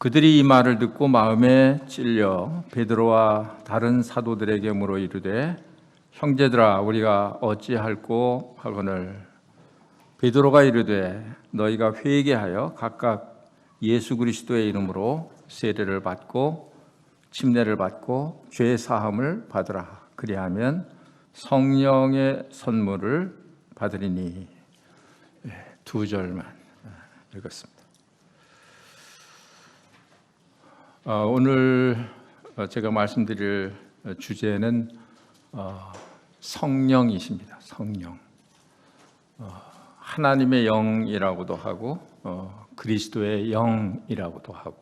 그들이 이 말을 듣고 마음에 찔려 베드로와 다른 사도들에게 물어 이르되 형제들아 우리가 어찌할꼬 하거늘 베드로가 이르되 너희가 회개하여 각각 예수 그리스도의 이름으로 세례를 받고 침례를 받고 죄 사함을 받으라. 그리하면 성령의 선물을 받으리니. 두 절만 읽었습니다. 오늘 제가 말씀드릴 주제는 성령이십니다. 성령. 하나님의 영이라고도 하고 그리스도의 영이라고도 하고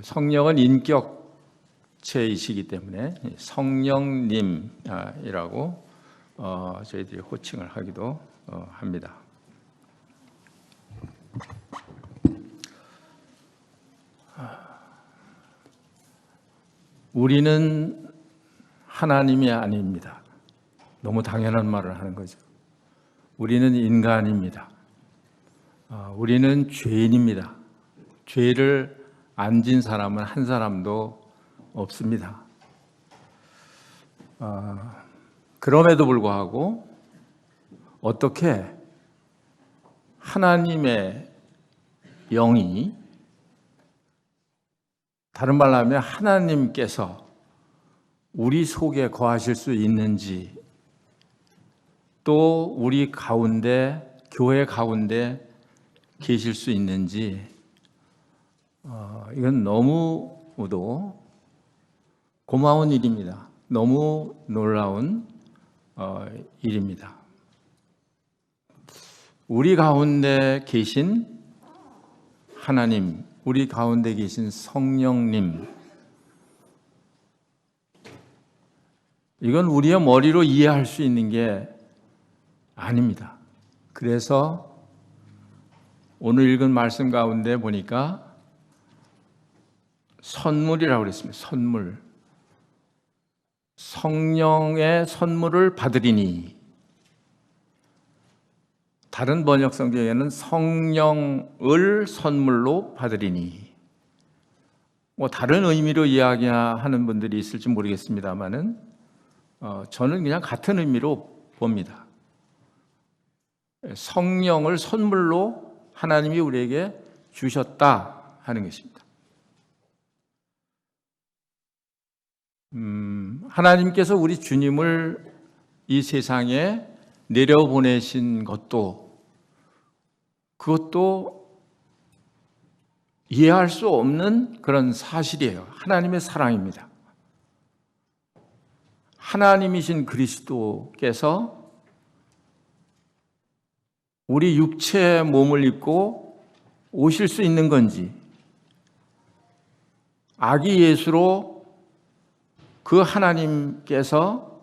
성령은 인격체이시기 때문에 성령님이라고 저희들이 호칭을 하기도 합니다. 우리는 하나님이 아닙니다. 너무 당연한 말을 하는 거죠. 우리는 인간입니다. 우리는 죄인입니다. 죄를 안 진 사람은 한 사람도 없습니다. 그럼에도 불구하고 어떻게 하나님의 영이, 다른 말로 하면 하나님께서 우리 속에 거하실 수 있는지, 또 우리 가운데, 교회 가운데 계실 수 있는지, 이건 너무도 고마운 일입니다. 너무 놀라운 일입니다. 우리 가운데 계신 하나님, 우리 가운데 계신 성령님, 이건 우리의 머리로 이해할 수 있는 게 아닙니다. 그래서 오늘 읽은 말씀 가운데 보니까 선물이라고 그랬습니다. 선물. 성령의 선물을 받으리니. 다른 번역 성경에는 성령을 선물로 받으리니. 다른 의미로 이야기하는 분들이 있을지 모르겠습니다만은 저는 그냥 같은 의미로 봅니다. 성령을 선물로 하나님이 우리에게 주셨다 하는 것입니다. 하나님께서 우리 주님을 이 세상에 내려보내신 그것도 이해할 수 없는 그런 사실이에요. 하나님의 사랑입니다. 하나님이신 그리스도께서 우리 육체의 몸을 입고 오실 수 있는 건지, 아기 예수로 그 하나님께서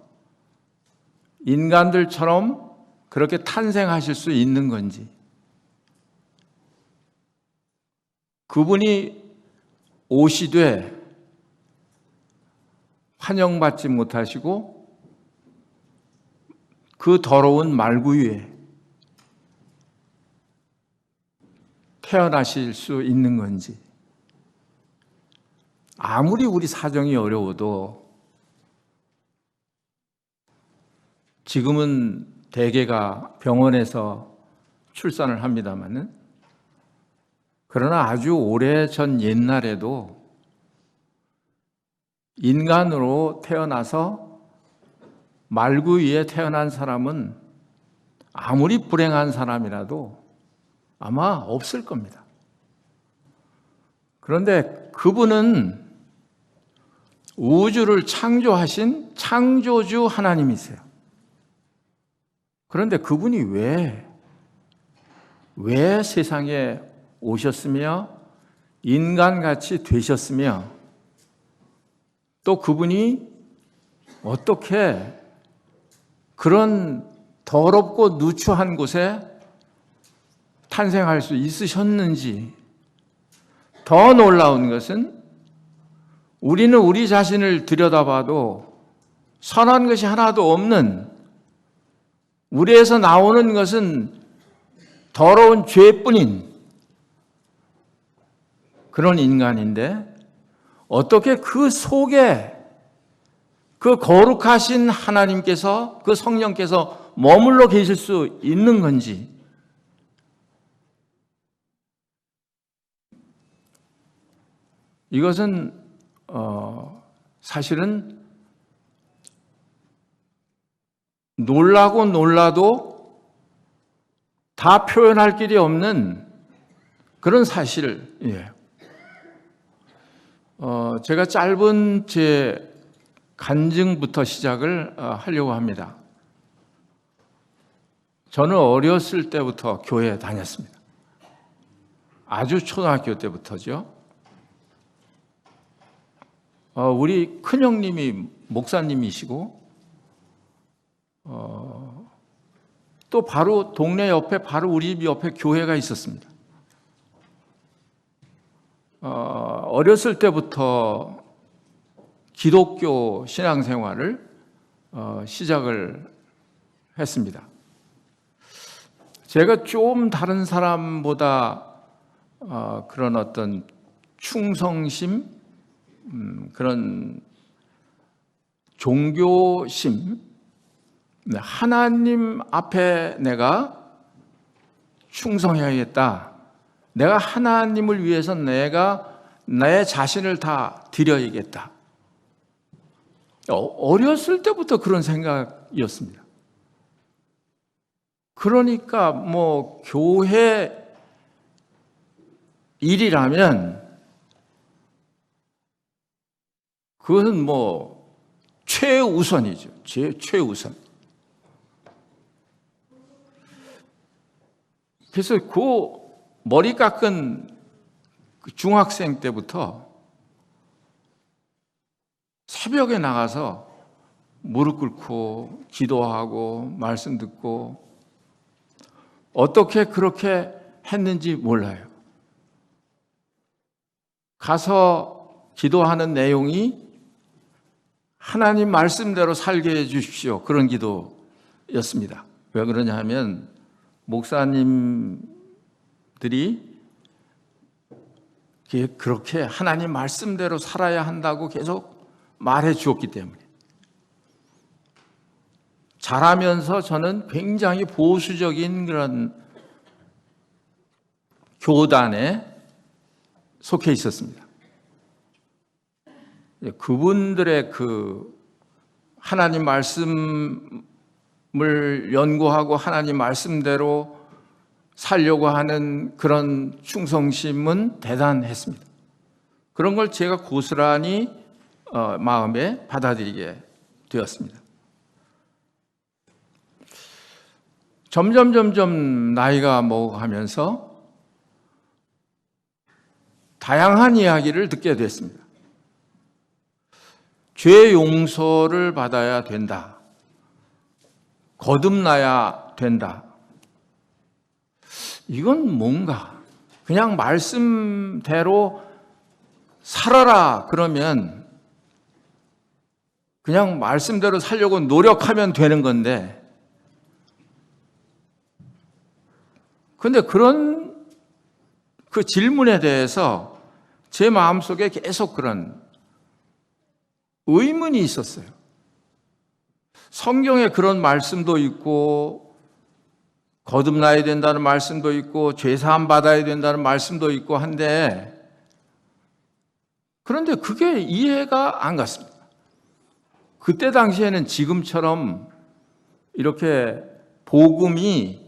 인간들처럼 그렇게 탄생하실 수 있는 건지, 그분이 오시되 환영받지 못하시고 그 더러운 말구유에 태어나실 수 있는 건지, 아무리 우리 사정이 어려워도, 지금은 대개가 병원에서 출산을 합니다마는, 그러나 아주 오래전 옛날에도 인간으로 태어나서 말구유에 태어난 사람은 아무리 불행한 사람이라도 아마 없을 겁니다. 그런데 그분은 우주를 창조하신 창조주 하나님이세요. 그런데 그분이 왜 세상에 오셨으며 인간같이 되셨으며, 또 그분이 어떻게 그런 더럽고 누추한 곳에 탄생할 수 있으셨는지, 더 놀라운 것은 우리는 우리 자신을 들여다봐도 선한 것이 하나도 없는, 우리에서 나오는 것은 더러운 죄뿐인 그런 인간인데 어떻게 그 속에 그 거룩하신 하나님께서, 그 성령께서 머물러 계실 수 있는 건지, 이것은 사실은 놀라고 놀라도 다 표현할 길이 없는 그런 사실이에요. 제가 짧은 제 간증부터 시작을 하려고 합니다. 저는 어렸을 때부터 교회에 다녔습니다. 아주 초등학교 때부터죠. 우리 큰형님이 목사님이시고 또 바로 동네 옆에, 바로 우리 집 옆에 교회가 있었습니다. 어렸을 때부터 기독교 신앙생활을 시작을 했습니다. 제가 좀 다른 사람보다 그런 어떤 충성심, 그런 종교심, 하나님 앞에 내가 충성해야겠다. 내가 하나님을 위해서 내가 내 자신을 다 드려야겠다. 어렸을 때부터 그런 생각이었습니다. 그러니까 뭐 교회 일이라면 그것은 뭐 최우선이죠. 최우선. 그래서 그 머리 깎은 중학생 때부터 새벽에 나가서 무릎 꿇고 기도하고 말씀 듣고, 어떻게 그렇게 했는지 몰라요. 가서 기도하는 내용이 하나님 말씀대로 살게 해 주십시오, 그런 기도였습니다. 왜 그러냐 하면 목사님들이 그렇게 하나님 말씀대로 살아야 한다고 계속 말해 주었기 때문에. 자라면서 저는 굉장히 보수적인 그런 교단에 속해 있었습니다. 그분들의 그 하나님 말씀을 연구하고 하나님 말씀대로 살려고 하는 그런 충성심은 대단했습니다. 그런 걸 제가 고스란히 마음에 받아들이게 되었습니다. 점점 나이가 먹어가면서 다양한 이야기를 듣게 됐습니다. 죄 용서를 받아야 된다. 거듭나야 된다. 이건 뭔가 그냥 말씀대로 살아라 그러면 그냥 말씀대로 살려고 노력하면 되는 건데, 그런데 그런 그 질문에 대해서 제 마음속에 계속 그런 의문이 있었어요. 성경에 그런 말씀도 있고 거듭나야 된다는 말씀도 있고 죄사함 받아야 된다는 말씀도 있고 한데, 그런데 그게 이해가 안 갔습니다. 그때 당시에는 지금처럼 이렇게 복음이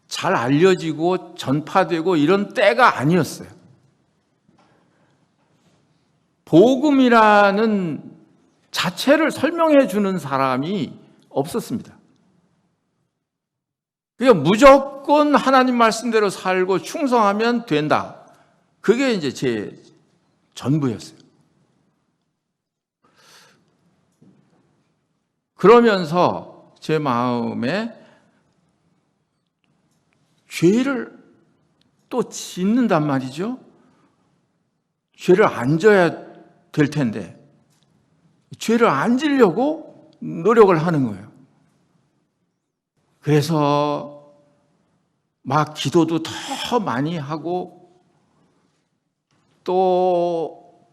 잘 알려지고 전파되고 이런 때가 아니었어요. 복음이라는 자체를 설명해 주는 사람이 없었습니다. 그러니까 무조건 하나님 말씀대로 살고 충성하면 된다. 그게 이제 제 전부였어요. 그러면서 제 마음에 죄를 또 짓는단 말이죠. 죄를 안 져야 될 텐데 죄를 안 지려고 노력을 하는 거예요. 그래서 막 기도도 더 많이 하고 또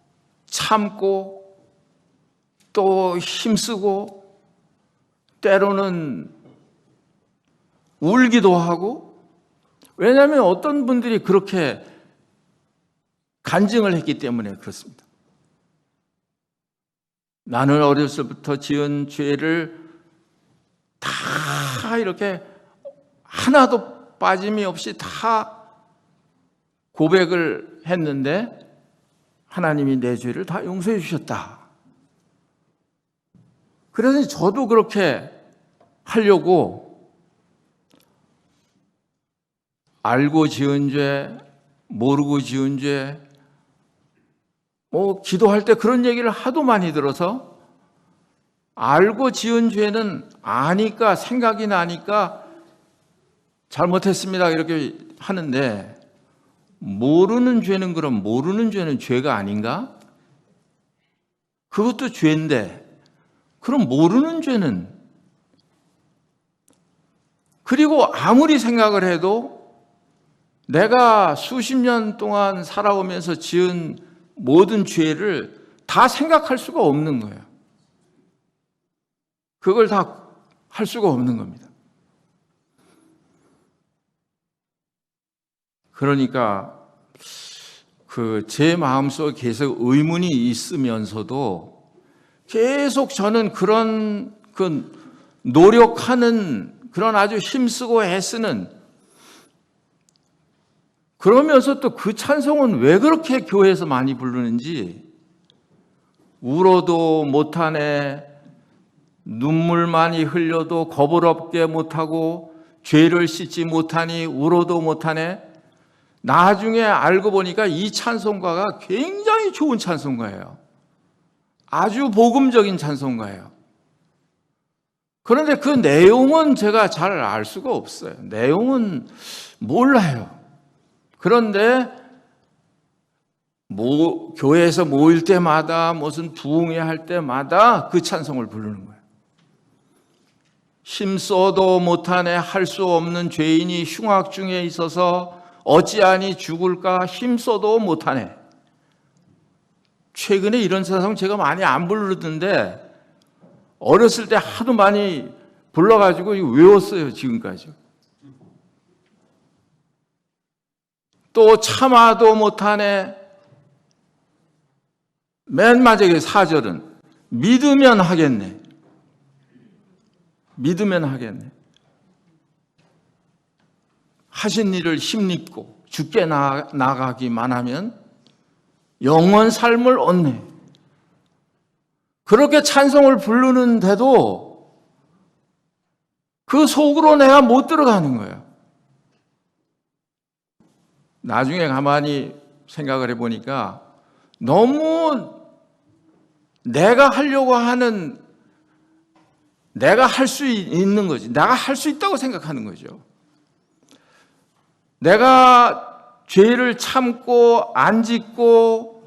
참고 또 힘쓰고 때로는 울기도 하고, 왜냐하면 어떤 분들이 그렇게 간증을 했기 때문에 그렇습니다. 나는 어렸을 때부터 지은 죄를 다 이렇게 하나도 빠짐이 없이 다 고백을 했는데 하나님이 내 죄를 다 용서해 주셨다. 그래서 저도 그렇게 하려고 알고 지은 죄, 모르고 지은 죄, 기도할 때 그런 얘기를 하도 많이 들어서 알고 지은 죄는 아니까, 생각이 나니까 잘못했습니다 이렇게 하는데, 모르는 죄는 그럼 모르는 죄는 죄가 아닌가? 그것도 죄인데 그럼 모르는 죄는, 그리고 아무리 생각을 해도 내가 수십 년 동안 살아오면서 지은 모든 죄를 다 생각할 수가 없는 거예요. 그걸 다 할 수가 없는 겁니다. 그러니까 제 마음속에 계속 의문이 있으면서도 계속 저는 그런 노력하는, 그런 아주 힘쓰고 애쓰는, 그러면서 또 그 찬송은 왜 그렇게 교회에서 많이 부르는지, 울어도 못하네, 눈물 많이 흘려도 겁을 없게 못하고, 죄를 씻지 못하니 울어도 못하네. 나중에 알고 보니까 이 찬송가가 굉장히 좋은 찬송가예요. 아주 복음적인 찬송가예요. 그런데 그 내용은 제가 잘 알 수가 없어요. 내용은 몰라요. 그런데 교회에서 모일 때마다, 무슨 부흥회 할 때마다 그 찬송을 부르는 거예요. 힘써도 못하네 할 수 없는 죄인이 흉악 중에 있어서 어찌하니 죽을까 힘써도 못하네. 최근에 이런 찬송 제가 많이 안 부르던데 어렸을 때 하도 많이 불러가지고 외웠어요 지금까지. 또 참아도 못하네. 맨 마지막에 4절은 믿으면 하겠네. 믿으면 하겠네. 하신 일을 힘입고 죽게 나가기만 하면 영원 삶을 얻네. 그렇게 찬송을 부르는데도 그 속으로 내가 못 들어가는 거예요. 나중에 가만히 생각을 해보니까 너무 내가 하려고 하는, 내가 할 수 있는 거지, 내가 할 수 있다고 생각하는 거죠. 내가 죄를 참고 안 짓고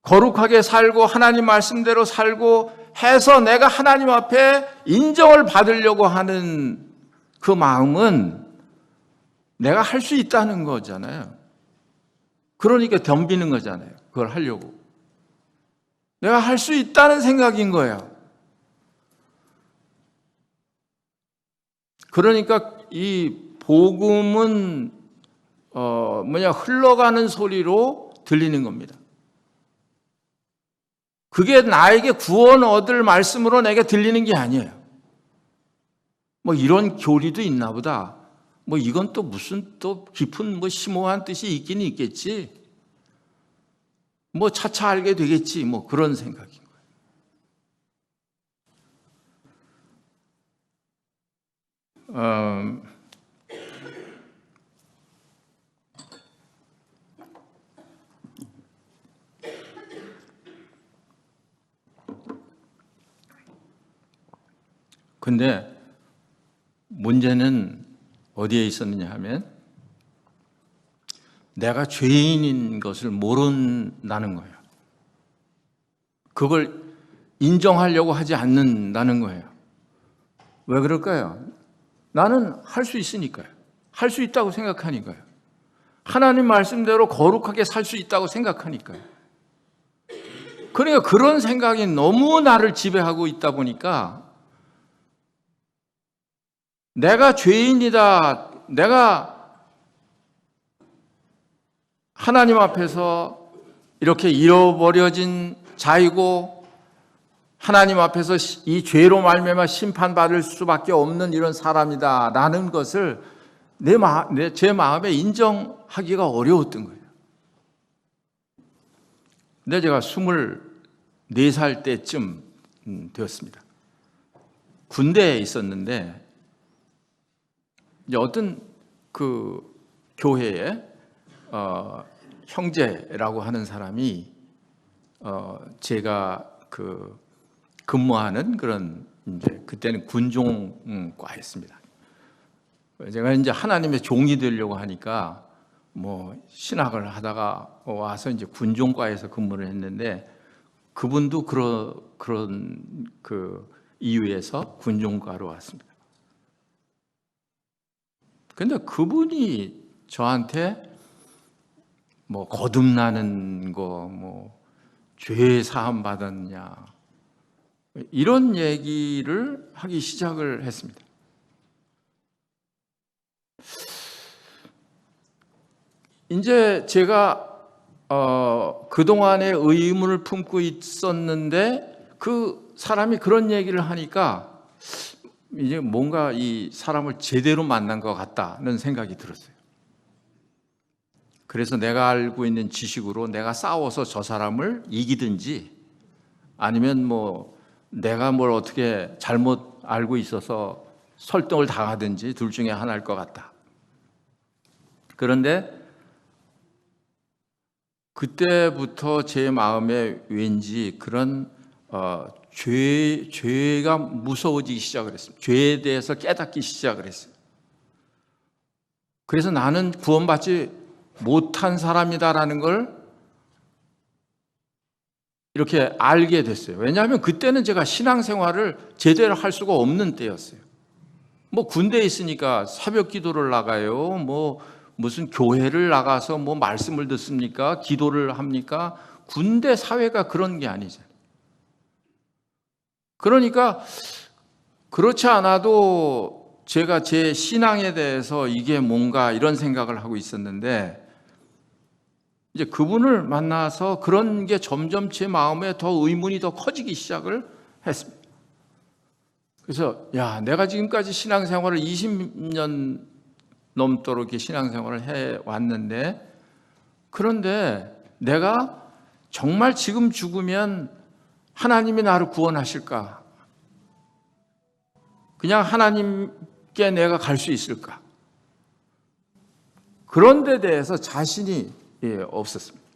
거룩하게 살고 하나님 말씀대로 살고 해서 내가 하나님 앞에 인정을 받으려고 하는 그 마음은 내가 할 수 있다는 거잖아요. 그러니까 덤비는 거잖아요. 그걸 하려고. 내가 할 수 있다는 생각인 거예요. 그러니까 이 복음은 흘러가는 소리로 들리는 겁니다. 그게 나에게 구원 얻을 말씀으로 내게 들리는 게 아니에요. 이런 교리도 있나 보다. 이건 또 무슨 또 깊은 심오한 뜻이 있긴 있겠지. 차차 알게 되겠지. 그런 생각인 거예요. 근데 문제는 어디에 있었느냐 하면 내가 죄인인 것을 모른다는 거예요. 그걸 인정하려고 하지 않는다는 거예요. 왜 그럴까요? 나는 할 수 있으니까요. 할 수 있다고 생각하니까요. 하나님 말씀대로 거룩하게 살 수 있다고 생각하니까요. 그러니까 그런 생각이 너무 나를 지배하고 있다 보니까 내가 죄인이다, 내가 하나님 앞에서 이렇게 잃어버려진 자이고 하나님 앞에서 이 죄로 말미암아 심판받을 수밖에 없는 이런 사람이다라는 것을 제 마음에 인정하기가 어려웠던 거예요. 근데 제가 24살 때쯤 되었습니다. 군대에 있었는데 이제 어떤 그 교회에 형제라고 하는 사람이 제가 그 근무하는 그런 이제 그때는 군종과였습니다. 제가 이제 하나님의 종이 되려고 하니까 뭐 신학을 하다가 와서 이제 군종과에서 근무를 했는데 그분도 그런 그 이유에서 군종과로 왔습니다. 근데 그분이 저한테 뭐 거듭나는 거, 뭐 죄 사함 받았냐 이런 얘기를 하기 시작을 했습니다. 이제 제가 그동안의 의문을 품고 있었는데 그 사람이 그런 얘기를 하니까 이제 뭔가 이 사람을 제대로 만난 것 같다는 생각이 들었어요. 그래서 내가 알고 있는 지식으로 내가 싸워서 저 사람을 이기든지 아니면 뭐 내가 뭘 어떻게 잘못 알고 있어서 설득을 당하든지 둘 중에 하나일 것 같다. 그런데 그때부터 제 마음에 왠지 그런 죄가 무서워지기 시작을 했습니다. 죄에 대해서 깨닫기 시작을 했어요. 그래서 나는 구원받지 못한 사람이다라는 걸 이렇게 알게 됐어요. 왜냐하면 그때는 제가 신앙생활을 제대로 할 수가 없는 때였어요. 뭐 군대에 있으니까 새벽 기도를 나가요. 뭐 무슨 교회를 나가서 뭐 말씀을 듣습니까? 기도를 합니까? 군대 사회가 그런 게 아니잖아요. 그러니까 그렇지 않아도 제가 제 신앙에 대해서 이게 뭔가 이런 생각을 하고 있었는데 이제 그분을 만나서 그런 게 점점 제 마음에 더 의문이 더 커지기 시작을 했습니다. 그래서 야, 내가 지금까지 신앙생활을 20년 넘도록 이렇게 신앙생활을 해왔는데 그런데 내가 정말 지금 죽으면 하나님이 나를 구원하실까? 그냥 하나님께 내가 갈 수 있을까? 그런 데 대해서 자신이 없었습니다.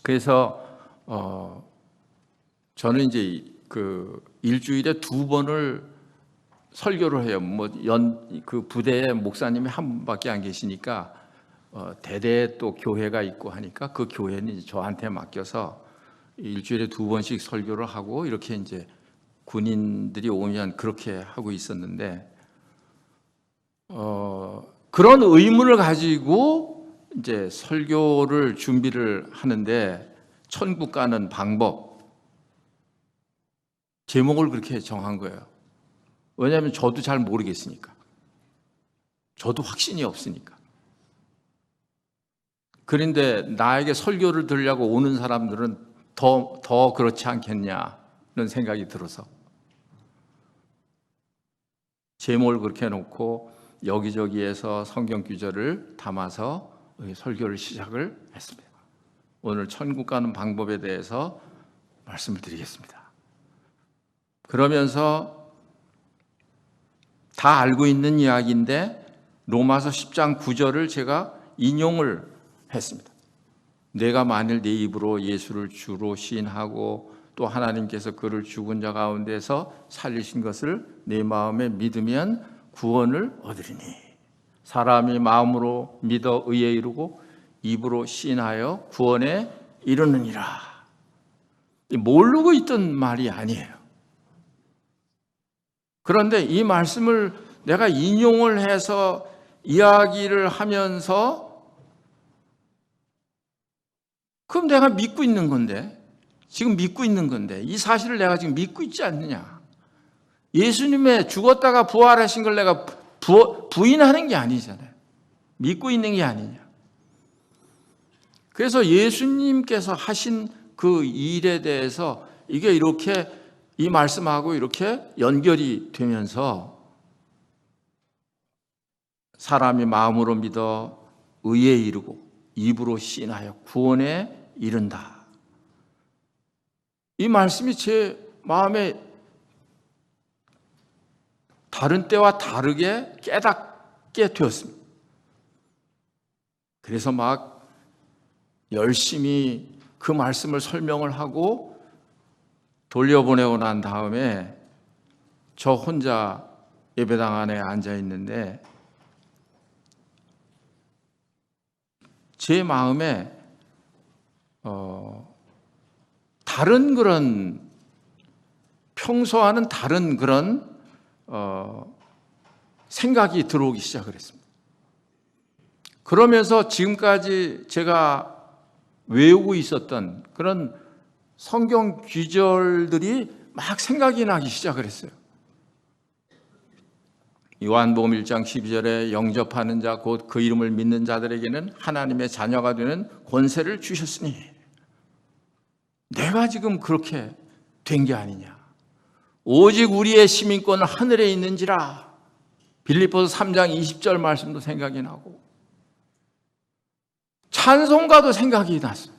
그래서 저는 이제 그 일주일에 2번을 설교를 해요. 뭐 그 부대에 목사님이 한 분밖에 안 계시니까 대대 또 교회가 있고 하니까 그 교회는 이제 저한테 맡겨서 일주일에 2번씩 설교를 하고 이렇게 이제 군인들이 오면 그렇게 하고 있었는데 그런 의문을 가지고 이제 설교를 준비를 하는데 천국 가는 방법 제목을 그렇게 정한 거예요. 왜냐하면 저도 잘 모르겠으니까. 저도 확신이 없으니까. 그런데 나에게 설교를 들으려고 오는 사람들은 더 그렇지 않겠냐는 생각이 들어서 제목을 그렇게 해놓고 여기저기에서 성경 구절을 담아서 설교를 시작을 했습니다. 오늘 천국 가는 방법에 대해서 말씀을 드리겠습니다. 그러면서 다 알고 있는 이야기인데 로마서 10장 9절을 제가 인용을 했습니다. 내가 만일 내 입으로 예수를 주로 시인하고 또 하나님께서 그를 죽은 자 가운데서 살리신 것을 내 마음에 믿으면 구원을 얻으리니 사람이 마음으로 믿어 의에 이르고 입으로 시인하여 구원에 이르느니라. 모르고 있던 말이 아니에요. 그런데 이 말씀을 내가 인용을 해서 이야기를 하면서 그럼 내가 믿고 있는 건데, 지금 믿고 있는 건데, 이 사실을 내가 지금 믿고 있지 않느냐. 예수님의 죽었다가 부활하신 걸 내가 부인하는 게 아니잖아요. 믿고 있는 게 아니냐. 그래서 예수님께서 하신 그 일에 대해서 이게 이렇게 이 말씀하고 이렇게 연결이 되면서 사람이 마음으로 믿어 의에 이르고 입으로 시인하여 구원에 이른다. 이 말씀이 제 마음에 다른 때와 다르게 깨닫게 되었습니다. 그래서 막 열심히 그 말씀을 설명을 하고 돌려보내고 난 다음에 저 혼자 예배당 안에 앉아 있는데 제 마음에 다른 그런 평소와는 다른 그런 생각이 들어오기 시작을 했습니다. 그러면서 지금까지 제가 외우고 있었던 그런 성경 구절들이 막 생각이 나기 시작을 했어요. 요한복음 1장 12절에 영접하는 자 곧 그 이름을 믿는 자들에게는 하나님의 자녀가 되는 권세를 주셨으니 내가 지금 그렇게 된 게 아니냐. 오직 우리의 시민권은 하늘에 있는지라. 빌립보서 3장 20절 말씀도 생각이 나고 찬송가도 생각이 났어요.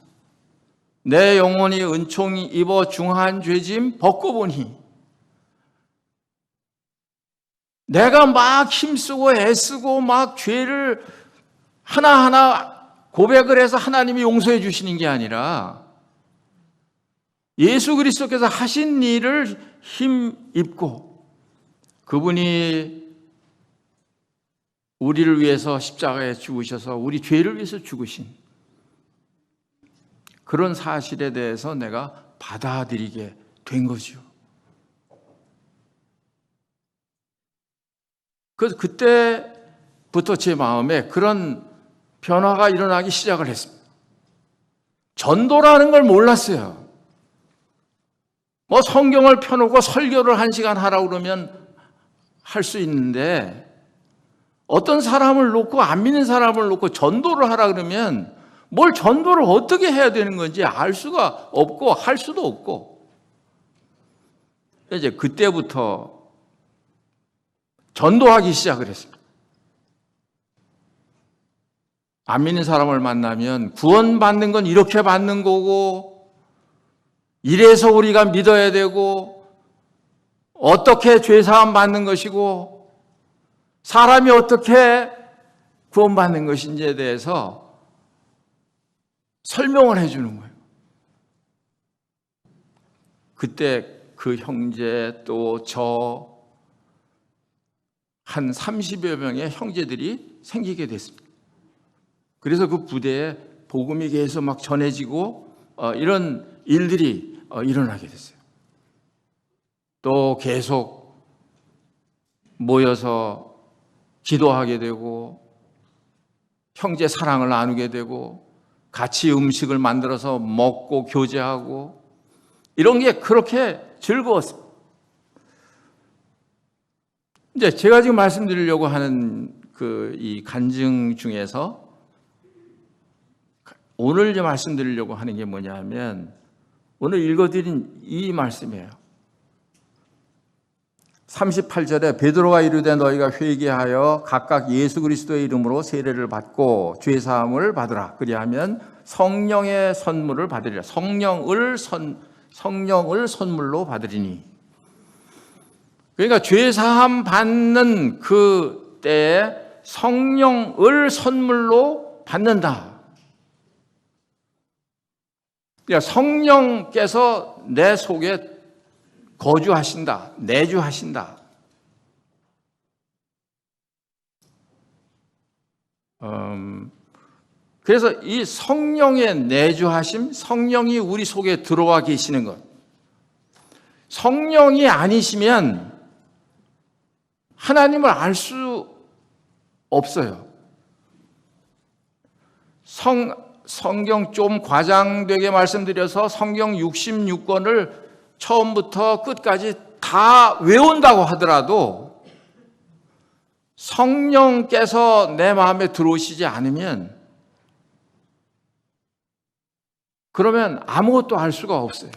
내 영혼이 은총이 입어 중한 죄짐 벗고 보니 내가 막 힘쓰고 애쓰고 막 죄를 하나하나 고백을 해서 하나님이 용서해 주시는 게 아니라 예수 그리스도께서 하신 일을 힘입고 그분이 우리를 위해서 십자가에 죽으셔서 우리 죄를 위해서 죽으신 그런 사실에 대해서 내가 받아들이게 된 거죠. 그때부터 제 마음에 그런 변화가 일어나기 시작을 했습니다. 전도라는 걸 몰랐어요. 뭐 성경을 펴놓고 설교를 1시간 하라고 그러면 할 수 있는데 어떤 사람을 놓고 안 믿는 사람을 놓고 전도를 하라 그러면 뭘 전도를 어떻게 해야 되는 건지 알 수가 없고 할 수도 없고 이제 그때부터 전도하기 시작을 했습니다. 안 믿는 사람을 만나면 구원받는 건 이렇게 받는 거고 이래서 우리가 믿어야 되고 어떻게 죄사함 받는 것이고 사람이 어떻게 구원받는 것인지에 대해서 설명을 해주는 거예요. 그때 그 형제 또 저 한 30여 명의 형제들이 생기게 됐습니다. 그래서 그 부대에 복음이 계속 막 전해지고 이런 일들이 일어나게 됐어요. 또 계속 모여서 기도하게 되고 형제 사랑을 나누게 되고 같이 음식을 만들어서 먹고 교제하고 이런 게 그렇게 즐거웠습니다. 이제 제가 지금 말씀드리려고 하는 이 간증 중에서 오늘 이제 말씀드리려고 하는 게 뭐냐면 오늘 읽어드린 이 말씀이에요. 38절에 베드로가 이르되 너희가 회개하여 각각 예수 그리스도의 이름으로 세례를 받고 죄사함을 받으라. 그리하면 성령의 선물을 받으리라. 성령을 선물로 받으리니. 그러니까 죄사함 받는 그 때에 성령을 선물로 받는다. 그러니까 성령께서 내 속에 거주하신다, 내주하신다. 그래서 이 성령의 내주하심, 성령이 우리 속에 들어와 계시는 것. 성령이 아니시면 하나님을 알 수 없어요. 성경 좀 과장되게 말씀드려서 성경 66권을 처음부터 끝까지 다 외운다고 하더라도 성령께서 내 마음에 들어오시지 않으면 그러면 아무것도 알 수가 없어요.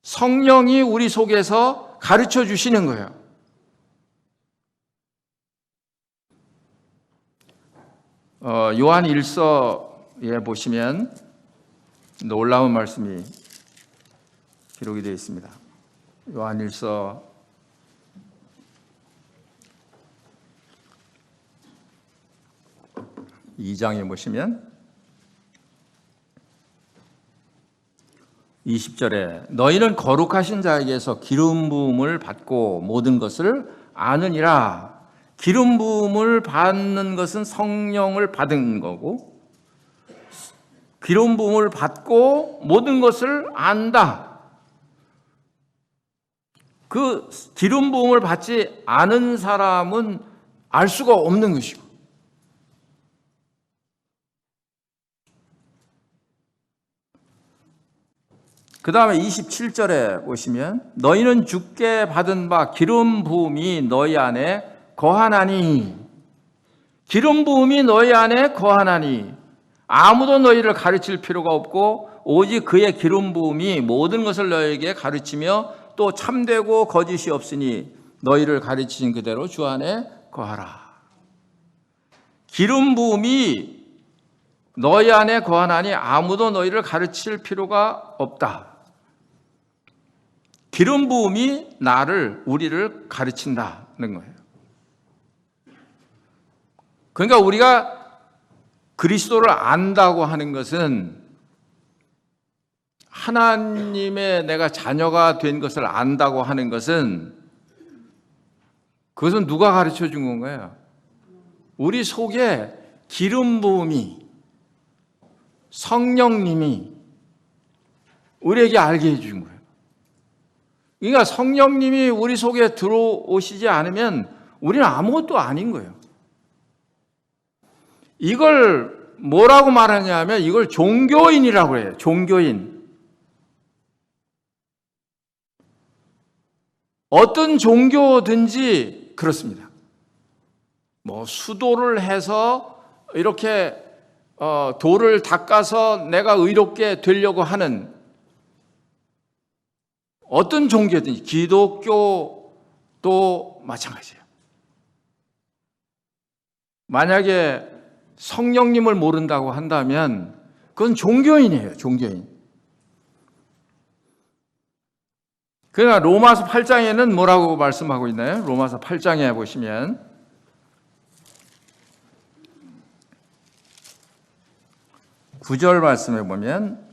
성령이 우리 속에서 가르쳐 주시는 거예요. 요한 1서에 보시면 놀라운 말씀이 기록이 되어 있습니다. 요한 1서 2장에 보시면 20절에 너희는 거룩하신 자에게서 기름 부음을 받고 모든 것을 아느니라. 기름 부음을 받는 것은 성령을 받은 거고 기름 부음을 받고 모든 것을 안다. 그 기름 부음을 받지 않은 사람은 알 수가 없는 것이고 그 다음에 27절에 보시면 너희는 주께 받은 바 기름 부음이 너희 안에 거하나니 기름 부음이 너희 안에 거하나니 아무도 너희를 가르칠 필요가 없고 오직 그의 기름 부음이 모든 것을 너희에게 가르치며 또 참되고 거짓이 없으니 너희를 가르치신 그대로 주 안에 거하라. 기름 부음이 너희 안에 거하나니 아무도 너희를 가르칠 필요가 없다. 기름 부음이 우리를 가르친다는 거예요. 그러니까 우리가 그리스도를 안다고 하는 것은 하나님의 내가 자녀가 된 것을 안다고 하는 것은 그것은 누가 가르쳐 준 건가요? 우리 속에 기름 부음이 성령님이 우리에게 알게 해준 거예요. 그러니까 성령님이 우리 속에 들어오시지 않으면 우리는 아무것도 아닌 거예요. 이걸 뭐라고 말하냐면 이걸 종교인이라고 해요. 종교인. 어떤 종교든지 그렇습니다. 뭐 수도를 해서 이렇게 돌을 닦아서 내가 의롭게 되려고 하는 어떤 종교든지 기독교도 마찬가지예요. 만약에 성령님을 모른다고 한다면 그건 종교인이에요. 종교인. 그러나 로마서 8장에는 뭐라고 말씀하고 있나요? 로마서 8장에 보시면 9절 말씀에 보면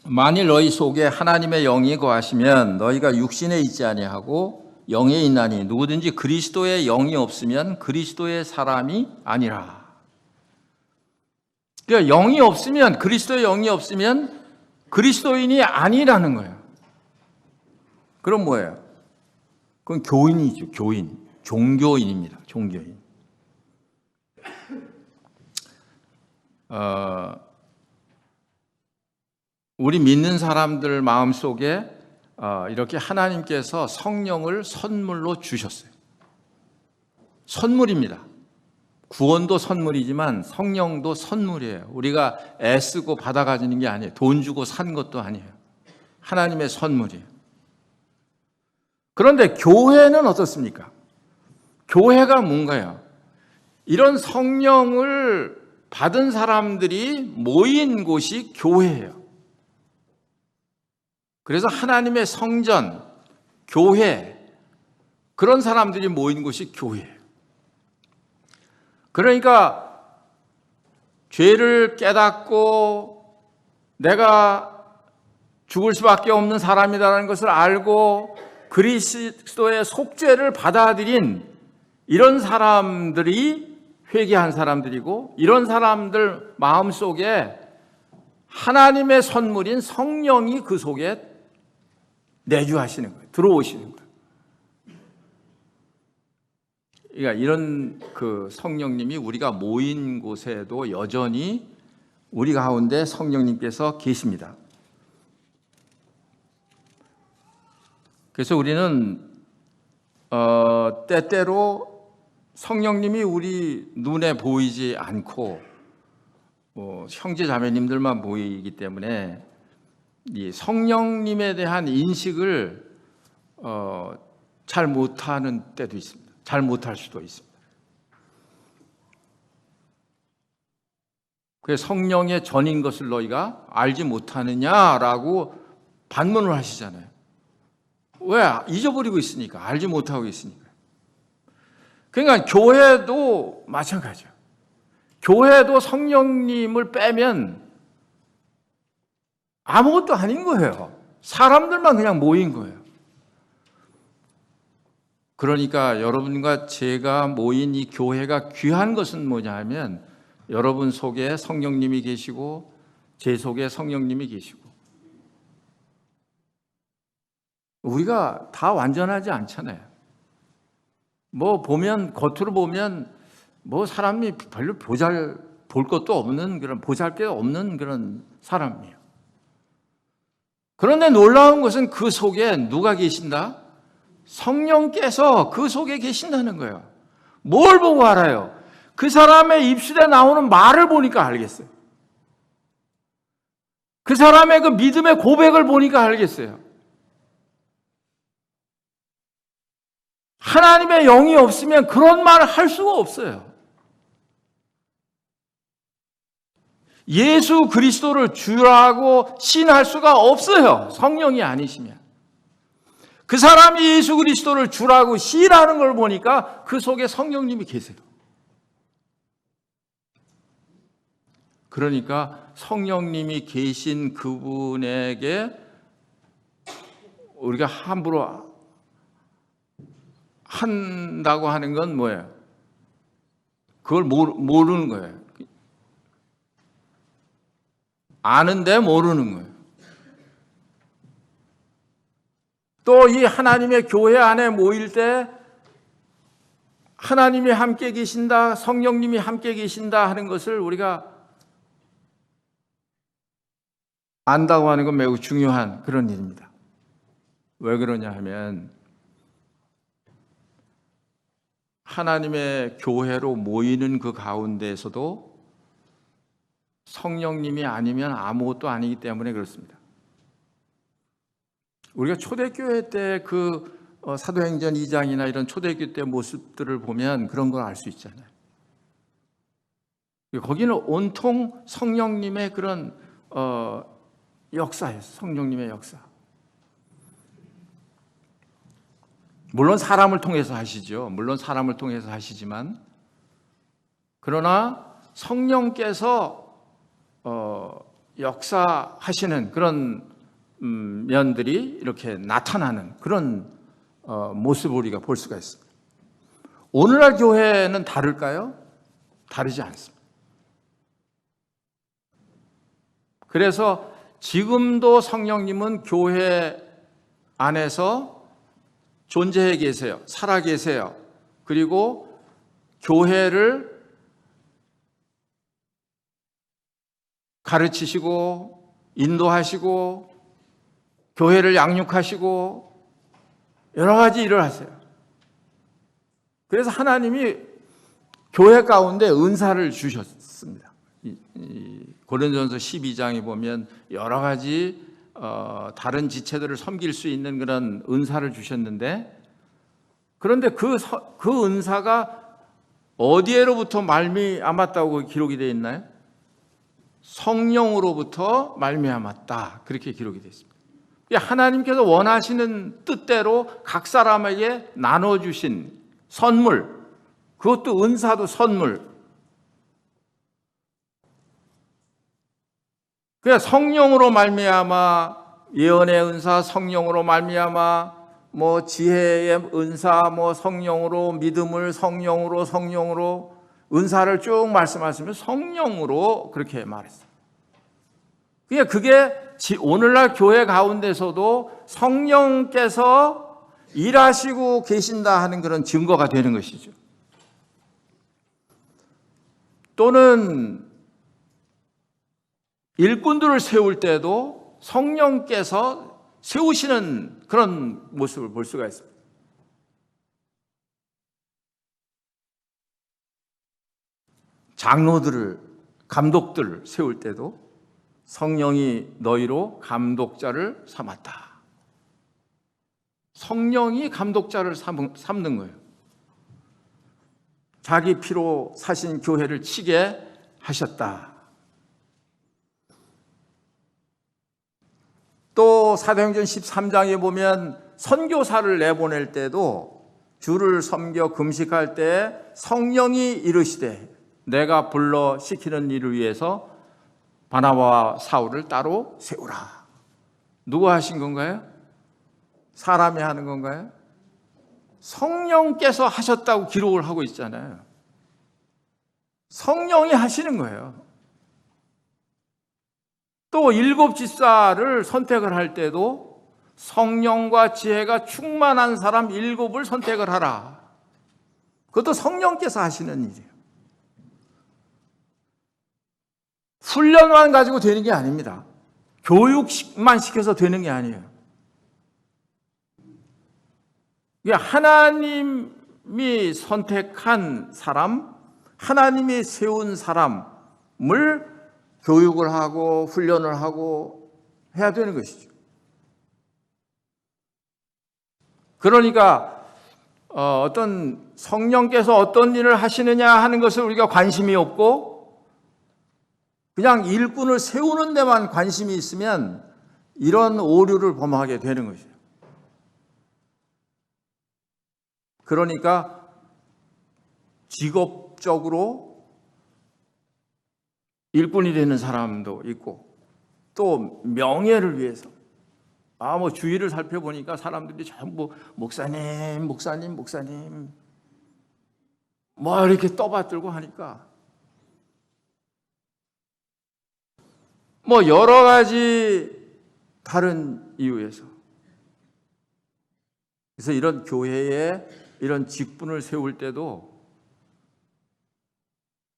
만일 너희 속에 하나님의 영이 거하시면 너희가 육신에 있지 아니하고 영에 있나니 누구든지 그리스도의 영이 없으면 그리스도의 사람이 아니라. 그러니까 영이 없으면 그리스도의 영이 없으면 그리스도인이 아니라는 거예요. 그럼 뭐예요? 그건 교인이죠. 교인. 종교인입니다. 종교인. 우리 믿는 사람들 마음속에 이렇게 하나님께서 성령을 선물로 주셨어요. 선물입니다. 구원도 선물이지만 성령도 선물이에요. 우리가 애쓰고 받아가지는 게 아니에요. 돈 주고 산 것도 아니에요. 하나님의 선물이에요. 그런데 교회는 어떻습니까? 교회가 뭔가요? 이런 성령을 받은 사람들이 모인 곳이 교회예요. 그래서 하나님의 성전, 교회, 그런 사람들이 모인 곳이 교회예요. 그러니까 죄를 깨닫고 내가 죽을 수밖에 없는 사람이라는 것을 알고 그리스도의 속죄를 받아들인 이런 사람들이 회개한 사람들이고 이런 사람들 마음속에 하나님의 선물인 성령이 그 속에 내주하시는 거예요. 들어오시는 거예요. 그러니까 이런 그 성령님이 우리가 모인 곳에도 여전히 우리 가운데 성령님께서 계십니다. 그래서 우리는 때때로 성령님이 우리 눈에 보이지 않고 형제 자매님들만 보이기 때문에 이 성령님에 대한 인식을 잘 못하는 때도 있습니다. 잘 못할 수도 있습니다. 그래서 성령의 전인 것을 너희가 알지 못하느냐라고 반문을 하시잖아요. 왜? 잊어버리고 있으니까, 알지 못하고 있으니까. 그러니까 교회도 마찬가지예요. 교회도 성령님을 빼면 아무것도 아닌 거예요. 사람들만 그냥 모인 거예요. 그러니까 여러분과 제가 모인 이 교회가 귀한 것은 뭐냐 하면 여러분 속에 성령님이 계시고 제 속에 성령님이 계시고 우리가 다 완전하지 않잖아요. 뭐 보면 겉으로 보면 뭐 사람이 별로 볼 것도 없는 그런 보잘게 없는 그런 사람이에요. 그런데 놀라운 것은 그 속에 누가 계신다? 성령께서 그 속에 계신다는 거예요. 뭘 보고 알아요? 그 사람의 입술에 나오는 말을 보니까 알겠어요. 그 사람의 그 믿음의 고백을 보니까 알겠어요. 하나님의 영이 없으면 그런 말을 할 수가 없어요. 예수 그리스도를 주라고 시인할 수가 없어요. 성령이 아니시면. 그 사람이 예수 그리스도를 주라고 시인하는 걸 보니까 그 속에 성령님이 계세요. 그러니까 성령님이 계신 그분에게 우리가 함부로 한다고 하는 건 뭐예요? 그걸 모르는 거예요. 아는데 모르는 거예요. 또 이 하나님의 교회 안에 모일 때 하나님이 함께 계신다, 성령님이 함께 계신다 하는 것을 우리가 안다고 하는 건 매우 중요한 그런 일입니다. 왜 그러냐 하면 하나님의 교회로 모이는 그 가운데에서도 성령님이 아니면 아무것도 아니기 때문에 그렇습니다. 우리가 초대교회 때 그 사도행전 2장이나 이런 초대교회 때 모습들을 보면 그런 걸 알 수 있잖아요. 거기는 온통 성령님의 그런 역사예요. 성령님의 역사. 물론 사람을 통해서 하시죠. 물론 사람을 통해서 하시지만 그러나 성령께서 역사하시는 그런 면들이 이렇게 나타나는 그런 모습을 우리가 볼 수가 있습니다. 오늘날 교회는 다를까요? 다르지 않습니다. 그래서 지금도 성령님은 교회 안에서 존재해 계세요. 살아 계세요. 그리고 교회를 가르치시고 인도하시고 교회를 양육하시고 여러 가지 일을 하세요. 그래서 하나님이 교회 가운데 은사를 주셨습니다. 고린도전서 12장에 보면 여러 가지 다른 지체들을 섬길 수 있는 그런 은사를 주셨는데 그런데 그 은사가 어디에로부터 말미암았다고 기록이 되어 있나요? 성령으로부터 말미암았다. 그렇게 기록이 되어 있습니다. 하나님께서 원하시는 뜻대로 각 사람에게 나눠주신 선물, 그것도 은사도 선물. 그냥 성령으로 말미암아 예언의 은사, 성령으로 말미암아 뭐 지혜의 은사, 뭐 성령으로 믿음을 성령으로 은사를 쭉 말씀하시면 성령으로 그렇게 말했어요. 그게 오늘날 교회 가운데서도 성령께서 일하시고 계신다 하는 그런 증거가 되는 것이죠. 또는 일꾼들을 세울 때도 성령께서 세우시는 그런 모습을 볼 수가 있습니다. 장로들을, 감독들을 세울 때도 성령이 너희로 감독자를 삼았다. 성령이 감독자를 삼는 거예요. 자기 피로 사신 교회를 치게 하셨다. 또 사도행전 13장에 보면 선교사를 내보낼 때도 주를 섬겨 금식할 때 성령이 이르시되 내가 불러 시키는 일을 위해서 바나바와 사울을 따로 세우라. 누가 하신 건가요? 사람이 하는 건가요? 성령께서 하셨다고 기록을 하고 있잖아요. 성령이 하시는 거예요. 또 7 집사를 선택을 할 때도 성령과 지혜가 충만한 사람 7을 선택을 하라. 그것도 성령께서 하시는 일이에요. 훈련만 가지고 되는 게 아닙니다. 교육만 시켜서 되는 게 아니에요. 하나님이 선택한 사람, 하나님이 세운 사람을 교육을 하고 훈련을 하고 해야 되는 것이죠. 그러니까 어떤 성령께서 어떤 일을 하시느냐 하는 것을 우리가 관심이 없고 그냥 일꾼을 세우는 데만 관심이 있으면 이런 오류를 범하게 되는 것이에요. 그러니까 직업적으로 일꾼이 되는 사람도 있고 또 명예를 위해서 주위를 살펴보니까 사람들이 전부 목사님 이렇게 떠받들고 하니까 여러 가지 다른 이유에서 그래서 이런 교회에 이런 직분을 세울 때도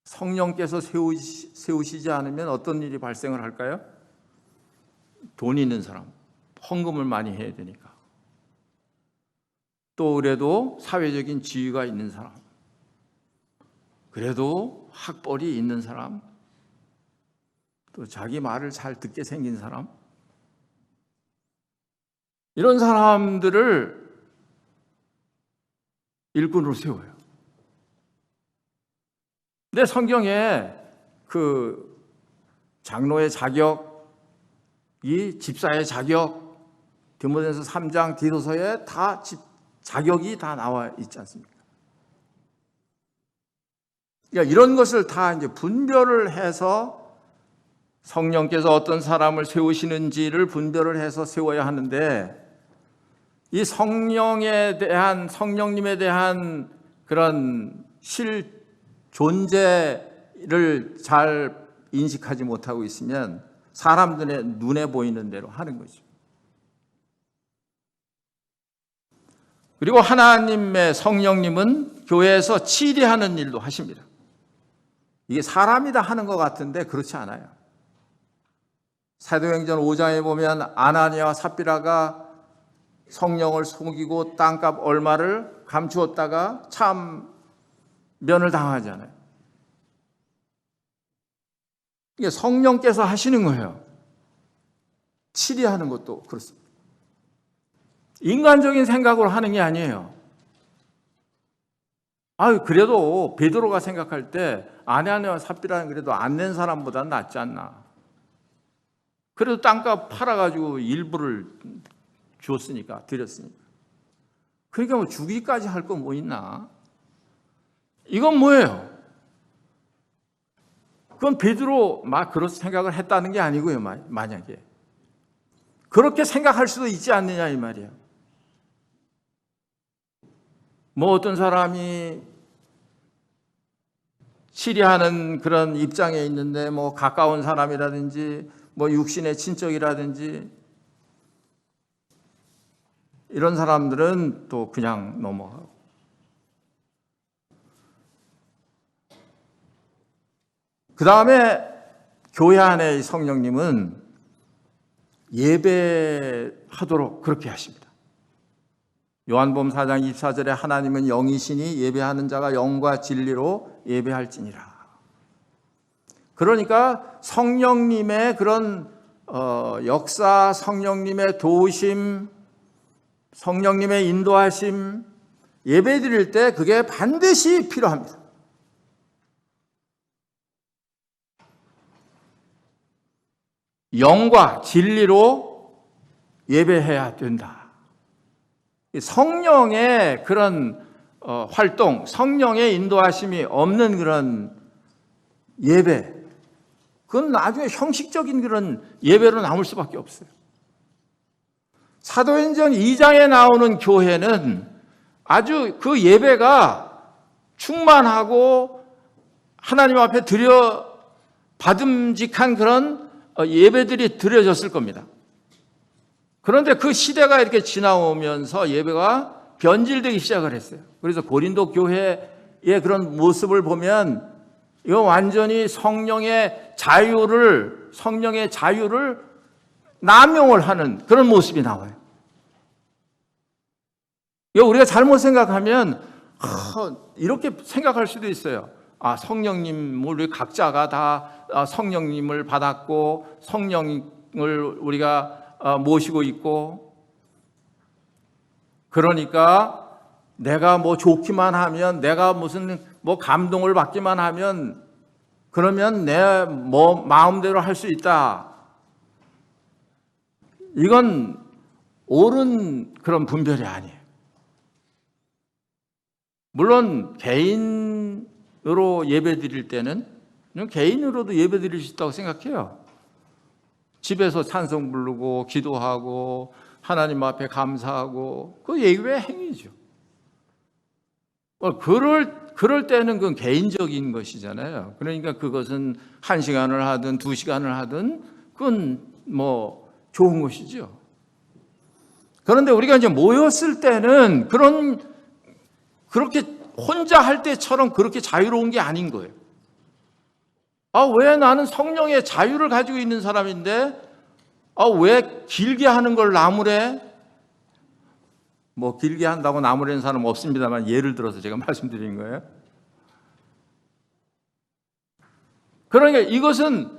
성령께서 세우시지 않으면 어떤 일이 발생을 할까요? 돈 있는 사람, 헌금을 많이 해야 되니까. 또 그래도 사회적인 지위가 있는 사람, 그래도 학벌이 있는 사람, 또 자기 말을 잘 듣게 생긴 사람, 이런 사람들을 일꾼으로 세워요. 근데 성경에 그 장로의 자격이 집사의 자격, 디모데전서 3장 디도서에 다 자격이 다 나와 있지 않습니까? 그러니까 이런 것을 다 이제 분별을 해서 성령께서 어떤 사람을 세우시는지를 분별을 해서 세워야 하는데 이 성령님에 대한 그런 존재를 잘 인식하지 못하고 있으면 사람들의 눈에 보이는 대로 하는 거죠. 그리고 하나님의 성령님은 교회에서 치리하는 일도 하십니다. 이게 사람이 다 하는 것 같은데 그렇지 않아요. 사도행전 5장에 보면 아나니아와 삽비라가 성령을 속이고 땅값 얼마를 감추었다가 참 면을 당하잖아요. 이게 성령께서 하시는 거예요. 치리하는 것도 그렇습니다. 인간적인 생각으로 하는 게 아니에요. 그래도 베드로가 생각할 때 아나니아와 삽비라는 그래도 안 낸 사람보다 낫지 않나. 그래도 땅값 팔아가지고 일부를 줬으니까, 드렸으니까. 그러니까 주기까지 할 거 뭐 있나? 이건 뭐예요? 그건 베드로 그런 생각을 했다는 게 아니고요. 만약에 그렇게 생각할 수도 있지 않느냐 이 말이에요. 어떤 사람이 치리하는 그런 입장에 있는데 가까운 사람이라든지 뭐 육신의 친척이라든지 이런 사람들은 또 그냥 넘어가고. 그 다음에 교회 안에 성령님은 예배하도록 그렇게 하십니다. 요한복음 4장 24절에 하나님은 영이시니 예배하는 자가 영과 진리로 예배할지니라. 그러니까 성령님의 그런 역사, 성령님의 도우심, 성령님의 인도하심, 예배 드릴 때 그게 반드시 필요합니다. 영과 진리로 예배해야 된다. 성령의 그런 활동, 성령의 인도하심이 없는 그런 예배, 그건 나중에 형식적인 그런 예배로 남을 수밖에 없어요. 사도행전 2장에 나오는 교회는 아주 그 예배가 충만하고 하나님 앞에 드려 받음직한 그런 예배들이 드려졌을 겁니다. 그런데 그 시대가 이렇게 지나오면서 예배가 변질되기 시작을 했어요. 그래서 고린도 교회의 그런 모습을 보면 이거 완전히 성령의 자유를 남용을 하는 그런 모습이 나와요. 이거 우리가 잘못 생각하면 이렇게 생각할 수도 있어요. 성령님, 우리 각자가 다 성령님을 받았고 성령을 우리가 모시고 있고, 그러니까 내가 뭐 좋기만 하면, 내가 무슨 뭐 감동을 받기만 하면 그러면 내 뭐 마음대로 할 수 있다. 이건 옳은 그런 분별이 아니에요. 물론 개인으로 예배 드릴 때는 개인으로도 예배 드릴 수 있다고 생각해요. 집에서 찬송 부르고 기도하고 하나님 앞에 감사하고 그 예배 행위죠. 그럴 때는 그건 개인적인 것이잖아요. 그러니까 그것은 1시간을 하든 2시간을 하든 그건 뭐 좋은 것이죠. 그런데 우리가 이제 모였을 때는 그렇게 혼자 할 때처럼 그렇게 자유로운 게 아닌 거예요. 왜 나는 성령의 자유를 가지고 있는 사람인데 왜 길게 하는 걸 나무래? 뭐 길게 한다고 나무라는 사람 없습니다만 예를 들어서 제가 말씀드린 거예요. 그러니까 이것은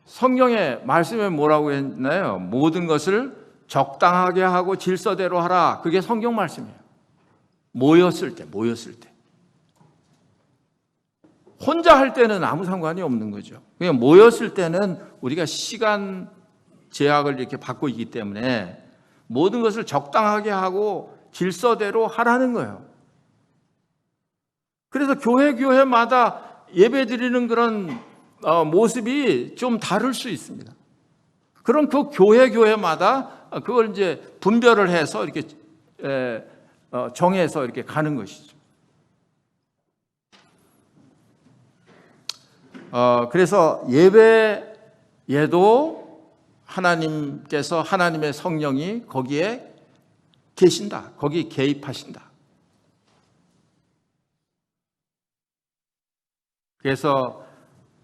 성경의 말씀에 뭐라고 했나요? 모든 것을 적당하게 하고 질서대로 하라. 그게 성경 말씀이에요. 모였을 때. 혼자 할 때는 아무 상관이 없는 거죠. 그냥 모였을 때는 우리가 시간 제약을 이렇게 받고 있기 때문에 모든 것을 적당하게 하고 질서대로 하라는 거예요. 그래서 교회마다 예배 드리는 그런 모습이 좀 다를 수 있습니다. 그럼 그 교회마다 그걸 이제 분별을 해서 이렇게 정해서 이렇게 가는 것이죠. 그래서 예배에도 하나님께서, 하나님의 성령이 거기에 계신다. 거기 개입하신다. 그래서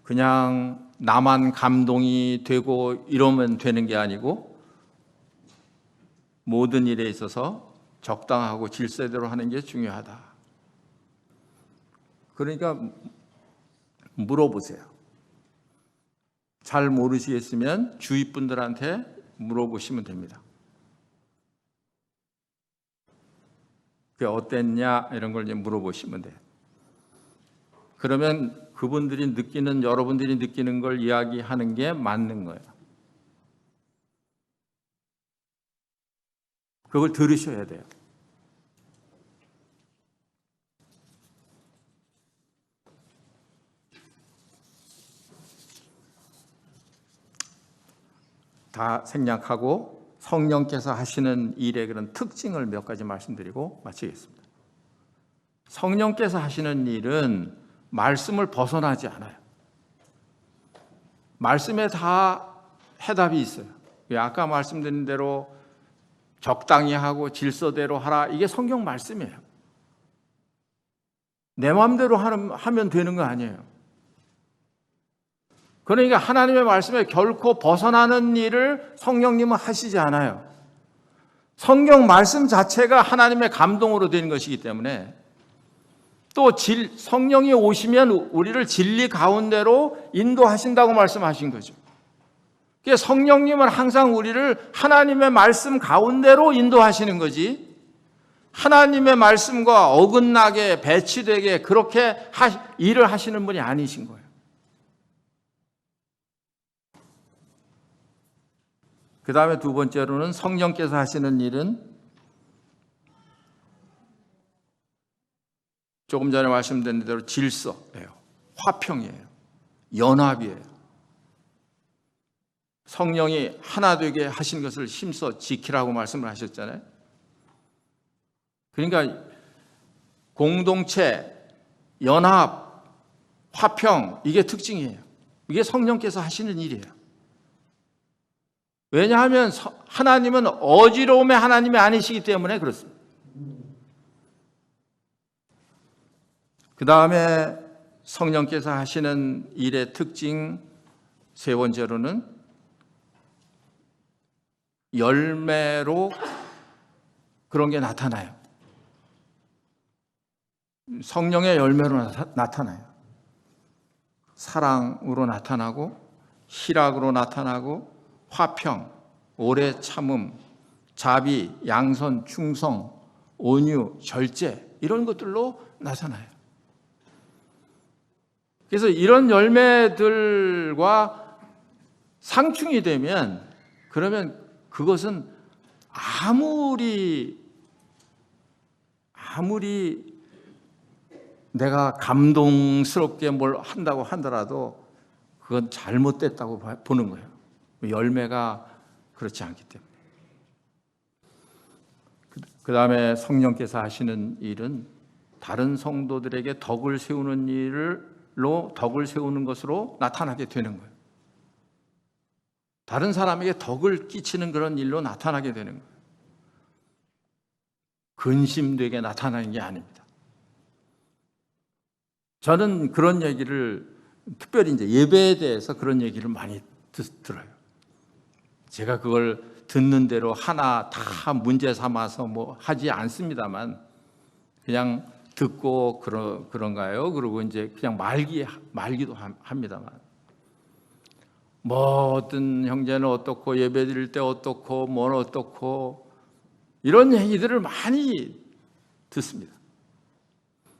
그냥 나만 감동이 되고 이러면 되는 게 아니고 모든 일에 있어서 적당하고 질서대로 하는 게 중요하다. 그러니까 물어보세요. 잘 모르시겠으면 주위 분들한테 물어보시면 됩니다. 그게 어땠냐 이런 걸 이제 물어보시면 돼요. 그러면 그분들이 느끼는, 여러분들이 느끼는 걸 이야기하는 게 맞는 거예요. 그걸 들으셔야 돼요. 다 생략하고 성령께서 하시는 일의 그런 특징을 몇 가지 말씀드리고 마치겠습니다. 성령께서 하시는 일은 말씀을 벗어나지 않아요. 말씀에 다 해답이 있어요. 아까 말씀드린 대로 적당히 하고 질서대로 하라. 이게 성경 말씀이에요. 내 마음대로 하면 되는 거 아니에요. 그러니까 하나님의 말씀에 결코 벗어나는 일을 성령님은 하시지 않아요. 성경 말씀 자체가 하나님의 감동으로 되는 것이기 때문에 또 성령이 오시면 우리를 진리 가운데로 인도하신다고 말씀하신 거죠. 성령님은 항상 우리를 하나님의 말씀 가운데로 인도하시는 거지, 하나님의 말씀과 어긋나게 배치되게 그렇게 일을 하시는 분이 아니신 거예요. 그 다음에 두 번째로는 성령께서 하시는 일은 조금 전에 말씀드린 대로 질서예요. 화평이에요. 연합이에요. 성령이 하나 되게 하신 것을 힘써 지키라고 말씀을 하셨잖아요. 그러니까 공동체, 연합, 화평, 이게 특징이에요. 이게 성령께서 하시는 일이에요. 왜냐하면 하나님은 어지러움의 하나님이 아니시기 때문에 그렇습니다. 그 다음에 성령께서 하시는 일의 특징 세 번째로는 열매로 그런 게 나타나요. 성령의 열매로 나타나요. 사랑으로 나타나고, 희락으로 나타나고, 화평, 오래 참음, 자비, 양선, 충성, 온유, 절제, 이런 것들로 나타나요. 그래서 이런 열매들과 상충이 되면, 그러면 그것은 아무리 내가 감동스럽게 뭘 한다고 하더라도 그건 잘못됐다고 보는 거예요. 열매가 그렇지 않기 때문에. 그 다음에 성령께서 하시는 일은 다른 성도들에게 덕을 세우는 일로 덕을 세우는 것으로 나타나게 되는 거예요. 다른 사람에게 덕을 끼치는 그런 일로 나타나게 되는 거예요. 근심되게 나타나는 게 아닙니다. 저는 그런 얘기를 특별히 이제 예배에 대해서 그런 얘기를 많이 들어요. 제가 그걸 듣는 대로 하나 다 문제 삼아서 뭐 하지 않습니다만 그냥 듣고 그런가요? 그리고 이제 그냥 말기도 합니다만 뭐 어떤 형제는 어떻고 예배 드릴 때 어떻고 뭘 어떻고 이런 얘기들을 많이 듣습니다.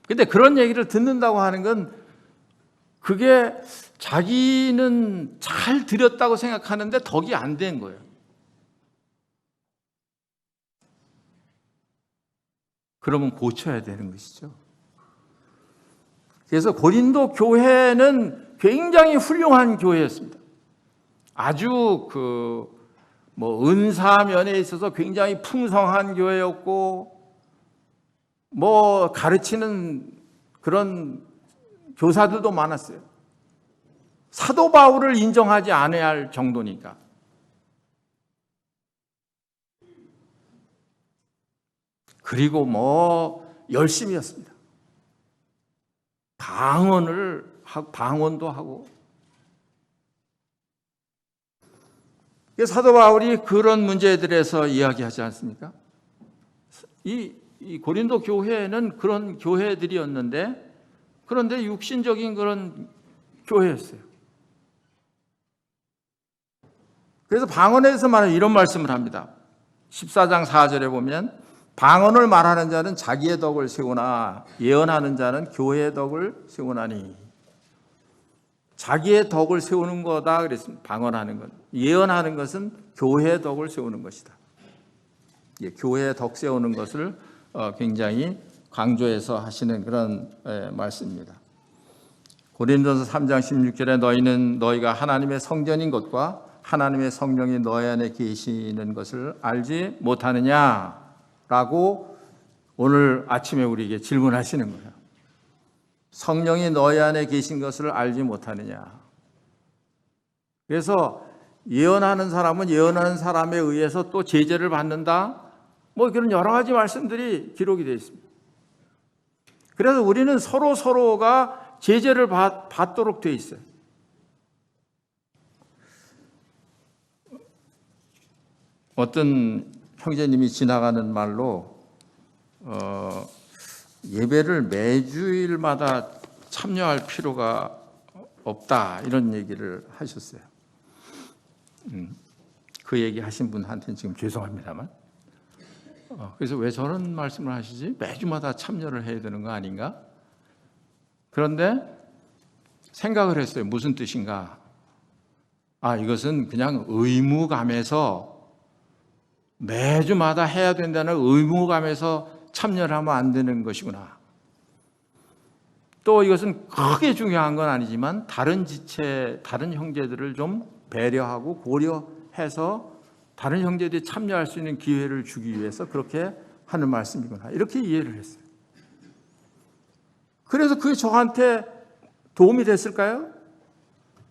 근데 그런 얘기를 듣는다고 하는 건 그게 자기는 잘 드렸다고 생각하는데 덕이 안 된 거예요. 그러면 고쳐야 되는 것이죠. 그래서 고린도 교회는 굉장히 훌륭한 교회였습니다. 아주 은사 면에 있어서 굉장히 풍성한 교회였고, 가르치는 그런 교사들도 많았어요. 사도 바울을 인정하지 않아야 할 정도니까. 그리고 열심히였습니다. 방언도 하고. 사도 바울이 그런 문제들에서 이야기하지 않습니까? 이 고린도 교회는 그런 교회들이었는데, 그런데 육신적인 그런 교회였어요. 그래서 방언에서 말하는 이런 말씀을 합니다. 14장 4절에 보면 방언을 말하는 자는 자기의 덕을 세우나 예언하는 자는 교회의 덕을 세우나니. 자기의 덕을 세우는 거다 그랬습니다. 방언하는 것. 예언하는 것은 교회의 덕을 세우는 것이다. 교회의 덕 세우는 것을 굉장히 강조해서 하시는 그런 말씀입니다. 고린도서 3장 16절에 너희가 하나님의 성전인 것과 하나님의 성령이 너희 안에 계시는 것을 알지 못하느냐라고 오늘 아침에 우리에게 질문하시는 거예요. 성령이 너희 안에 계신 것을 알지 못하느냐. 그래서 예언하는 사람은 예언하는 사람에 의해서 또 제재를 받는다. 뭐 그런 여러 가지 말씀들이 기록이 되어 있습니다. 그래서 우리는 서로가 제재를 받도록 되어 있어요. 어떤 형제님이 지나가는 말로 예배를 매주일마다 참여할 필요가 없다 이런 얘기를 하셨어요. 그 얘기 하신 분한테는 지금 죄송합니다만 그래서 왜 저런 말씀을 하시지? 매주마다 참여를 해야 되는 거 아닌가? 그런데 생각을 했어요. 무슨 뜻인가? 이것은 그냥 의무감에서 매주마다 해야 된다는 의무감에서 참여를 하면 안 되는 것이구나. 또 이것은 크게 중요한 건 아니지만 다른 지체, 다른 형제들을 좀 배려하고 고려해서 다른 형제들이 참여할 수 있는 기회를 주기 위해서 그렇게 하는 말씀이구나. 이렇게 이해를 했어요. 그래서 그게 저한테 도움이 됐을까요?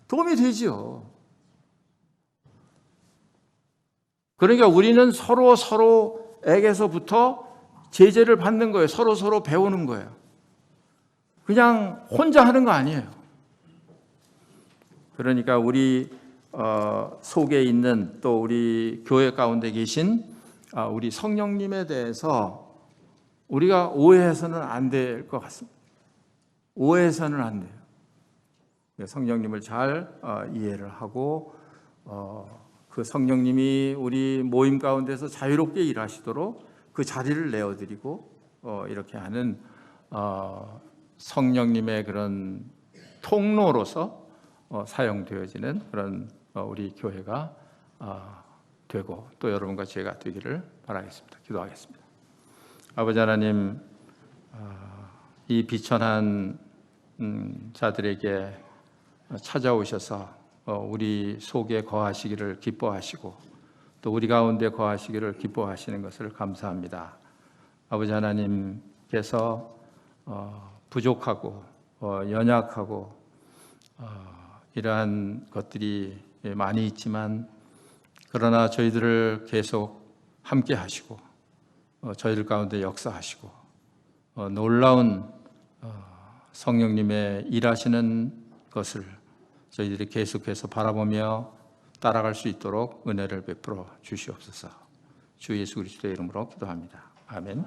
도움이 되죠. 그러니까 우리는 서로에게서부터 제재를 받는 거예요. 서로 배우는 거예요. 그냥 혼자 하는 거 아니에요. 그러니까 우리 속에 있는 또 우리 교회 가운데 계신 우리 성령님에 대해서 우리가 오해해서는 안 될 것 같습니다. 오해해서는 안 돼요. 성령님을 잘 이해를 하고 그 성령님이 우리 모임 가운데서 자유롭게 일하시도록 그 자리를 내어드리고 이렇게 하는 성령님의 그런 통로로서 사용되어지는 그런 우리 교회가 되고 또 여러분과 제가 되기를 바라겠습니다. 기도하겠습니다. 아버지 하나님, 이 비천한 자들에게 찾아오셔서 우리 속에 거하시기를 기뻐하시고 또 우리 가운데 거하시기를 기뻐하시는 것을 감사합니다. 아버지 하나님께서 부족하고 연약하고 이러한 것들이 많이 있지만 그러나 저희들을 계속 함께 하시고 저희들 가운데 역사하시고 놀라운 성령님의 일하시는 것을 저희들이 계속해서 바라보며 따라갈 수 있도록 은혜를 베풀어 주시옵소서. 주 예수 그리스도의 이름으로 기도합니다. 아멘.